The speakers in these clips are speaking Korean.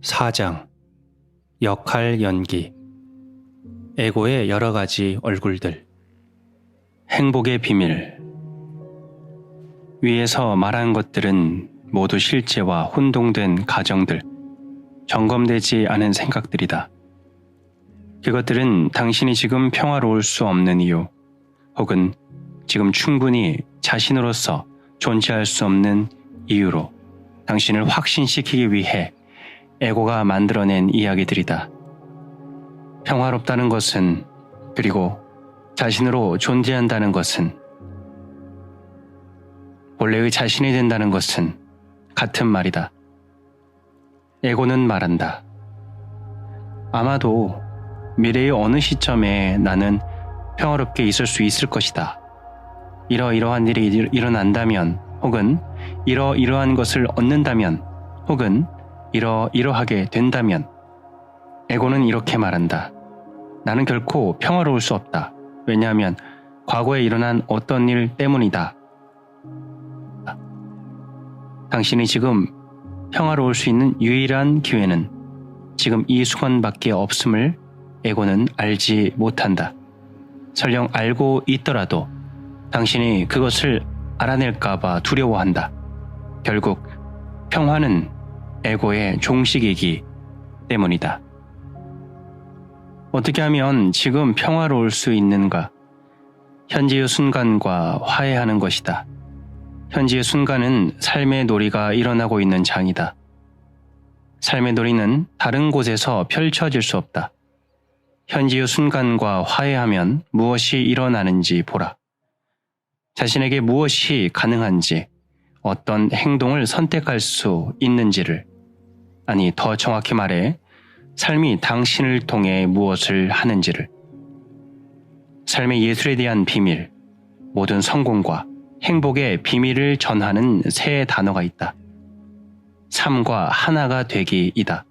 4장 역할 연기 에고의 여러 가지 얼굴들 행복의 비밀 위에서 말한 것들은 모두 실제와 혼동된 가정들, 점검되지 않은 생각들이다. 그것들은 당신이 지금 평화로울 수 없는 이유, 혹은 지금 충분히 자신으로서 존재할 수 없는 이유로 당신을 확신시키기 위해 에고가 만들어낸 이야기들이다. 평화롭다는 것은, 그리고 자신으로 존재한다는 것은, 본래의 자신이 된다는 것은 같은 말이다. 에고는 말한다. 아마도 미래의 어느 시점에 나는 평화롭게 있을 수 있을 것이다. 이러이러한 일이 일어난다면, 혹은 이러이러한 것을 얻는다면, 혹은 이러이러하게 된다면, 에고는 이렇게 말한다. 나는 결코 평화로울 수 없다. 왜냐하면 과거에 일어난 어떤 일 때문이다. 당신이 지금 평화로울 수 있는 유일한 기회는 지금 이 순간밖에 없음을 에고는 알지 못한다. 설령 알고 있더라도 당신이 그것을 알아낼까봐 두려워한다. 결국 평화는 에고의 종식이기 때문이다. 어떻게 하면 지금 평화로울 수 있는가? 현재의 순간과 화해하는 것이다. 현재의 순간은 삶의 놀이가 일어나고 있는 장이다. 삶의 놀이는 다른 곳에서 펼쳐질 수 없다. 현재의 순간과 화해하면 무엇이 일어나는지 보라. 자신에게 무엇이 가능한지, 어떤 행동을 선택할 수 있는지를, 아니 더 정확히 말해 삶이 당신을 통해 무엇을 하는지를. 삶의 예술에 대한 비밀, 모든 성공과 행복의 비밀을 전하는 세 단어가 있다. 삶과 하나가 되기이다.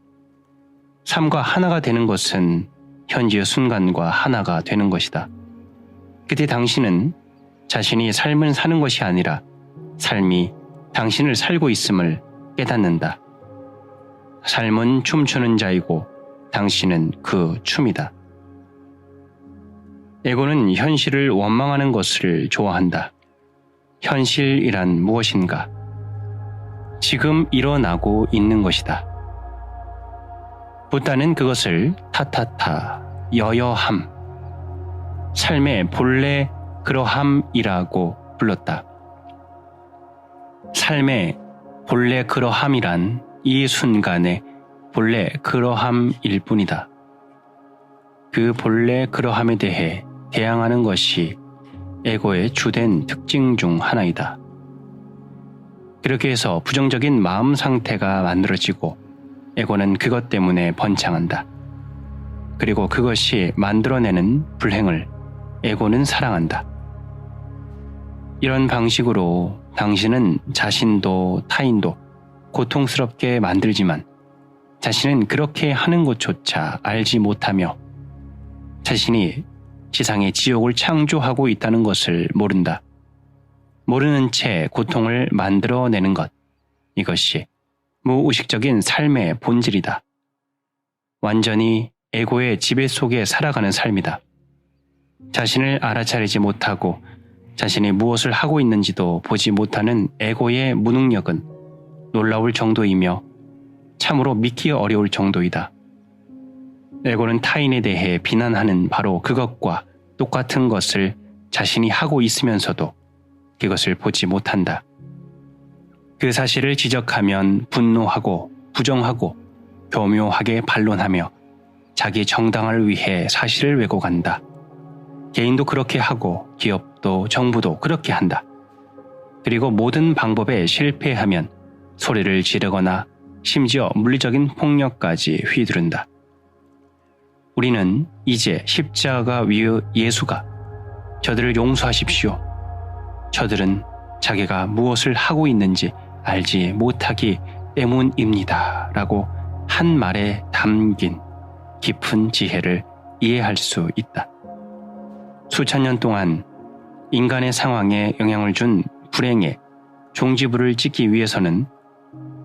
삶과 하나가 되는 것은 현재의 순간과 하나가 되는 것이다. 그때 당신은 자신이 삶을 사는 것이 아니라 삶이 당신을 살고 있음을 깨닫는다. 삶은 춤추는 자이고 당신은 그 춤이다. 에고는 현실을 원망하는 것을 좋아한다. 현실이란 무엇인가? 지금 일어나고 있는 것이다. 부다는 그것을 타타타, 여여함, 삶의 본래 그러함이라고 불렀다. 삶의 본래 그러함이란 이 순간의 본래 그러함일 뿐이다. 그 본래 그러함에 대해 대항하는 것이 에고의 주된 특징 중 하나이다. 그렇게 해서 부정적인 마음 상태가 만들어지고 에고는 그것 때문에 번창한다. 그리고 그것이 만들어내는 불행을 에고는 사랑한다. 이런 방식으로 당신은 자신도 타인도 고통스럽게 만들지만 자신은 그렇게 하는 것조차 알지 못하며 자신이 지상의 지옥을 창조하고 있다는 것을 모른다. 모르는 채 고통을 만들어내는 것, 이것이 무의식적인 삶의 본질이다. 완전히 에고의 지배 속에 살아가는 삶이다. 자신을 알아차리지 못하고 자신이 무엇을 하고 있는지도 보지 못하는 에고의 무능력은 놀라울 정도이며 참으로 믿기 어려울 정도이다. 에고는 타인에 대해 비난하는 바로 그것과 똑같은 것을 자신이 하고 있으면서도 그것을 보지 못한다. 그 사실을 지적하면 분노하고 부정하고 교묘하게 반론하며 자기 정당화를 위해 사실을 왜곡한다. 개인도 그렇게 하고 기업도 정부도 그렇게 한다. 그리고 모든 방법에 실패하면 소리를 지르거나 심지어 물리적인 폭력까지 휘두른다. 우리는 이제 십자가 위의 예수가 저들을 용서하십시오. 저들은 자기가 무엇을 하고 있는지 알지 못하기 때문입니다. 라고 한 말에 담긴 깊은 지혜를 이해할 수 있다. 수천 년 동안 인간의 상황에 영향을 준 불행의 종지부를 찍기 위해서는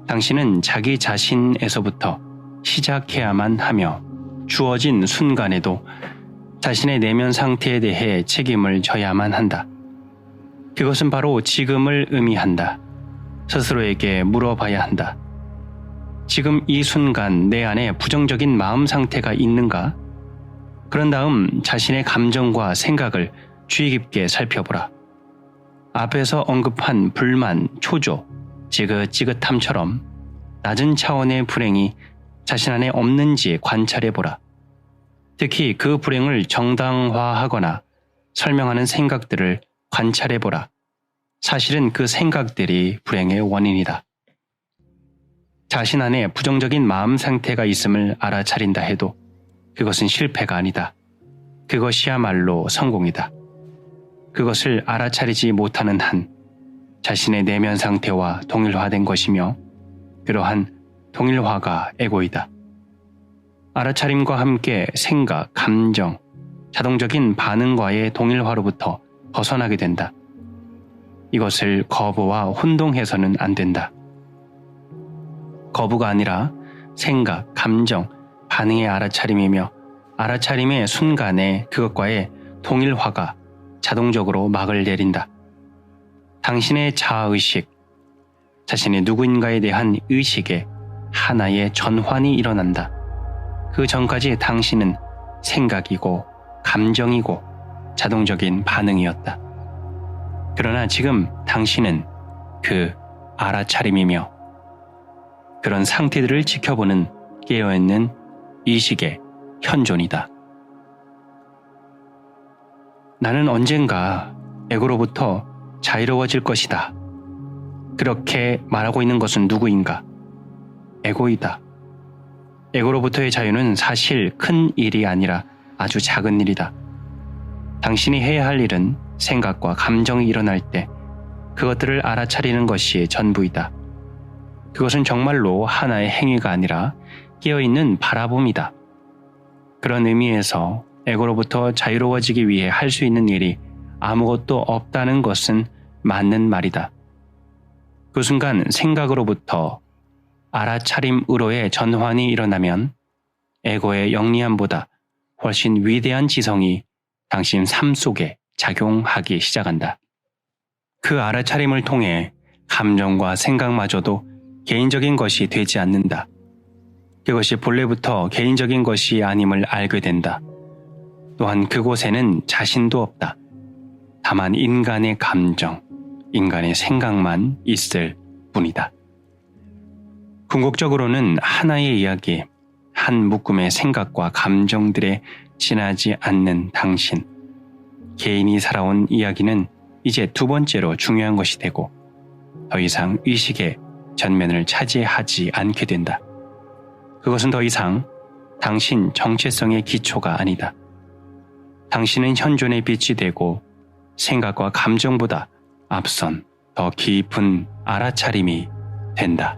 당신은 자기 자신에서부터 시작해야만 하며 주어진 순간에도 자신의 내면 상태에 대해 책임을 져야만 한다. 그것은 바로 지금을 의미한다. 스스로에게 물어봐야 한다. 지금 이 순간 내 안에 부정적인 마음 상태가 있는가? 그런 다음 자신의 감정과 생각을 주의 깊게 살펴보라. 앞에서 언급한 불만, 초조, 지긋지긋함처럼 낮은 차원의 불행이 자신 안에 없는지 관찰해보라. 특히 그 불행을 정당화하거나 설명하는 생각들을 관찰해보라. 사실은 그 생각들이 불행의 원인이다. 자신 안에 부정적인 마음 상태가 있음을 알아차린다 해도 그것은 실패가 아니다. 그것이야말로 성공이다. 그것을 알아차리지 못하는 한 자신의 내면 상태와 동일화된 것이며 그러한 동일화가 에고이다. 알아차림과 함께 생각, 감정, 자동적인 반응과의 동일화로부터 벗어나게 된다. 이것을 거부와 혼동해서는 안 된다. 거부가 아니라 생각, 감정, 반응의 알아차림이며 알아차림의 순간에 그것과의 동일화가 자동적으로 막을 내린다. 당신의 자아의식, 자신의 누구인가에 대한 의식에 하나의 전환이 일어난다. 그 전까지 당신은 생각이고 감정이고 자동적인 반응이었다. 그러나 지금 당신은 그 알아차림이며 그런 상태들을 지켜보는 깨어있는 의식의 현존이다. 나는 언젠가 에고로부터 자유로워질 것이다. 그렇게 말하고 있는 것은 누구인가? 에고이다. 에고로부터의 자유는 사실 큰 일이 아니라 아주 작은 일이다. 당신이 해야 할 일은 생각과 감정이 일어날 때 그것들을 알아차리는 것이 전부이다. 그것은 정말로 하나의 행위가 아니라 깨어있는 바라봄이다. 그런 의미에서 에고로부터 자유로워지기 위해 할 수 있는 일이 아무것도 없다는 것은 맞는 말이다. 그 순간 생각으로부터 알아차림으로의 전환이 일어나면 에고의 영리함보다 훨씬 위대한 지성이 당신 삶 속에 작용하기 시작한다. 그 알아차림을 통해 감정과 생각마저도 개인적인 것이 되지 않는다. 그것이 본래부터 개인적인 것이 아님을 알게 된다. 또한 그곳에는 자신도 없다. 다만 인간의 감정, 인간의 생각만 있을 뿐이다. 궁극적으로는 하나의 이야기, 한 묶음의 생각과 감정들에 지나지 않는 당신, 개인이 살아온 이야기는 이제 두 번째로 중요한 것이 되고 더 이상 의식의 전면을 차지하지 않게 된다. 그것은 더 이상 당신 정체성의 기초가 아니다. 당신은 현존의 빛이 되고 생각과 감정보다 앞선 더 깊은 알아차림이 된다.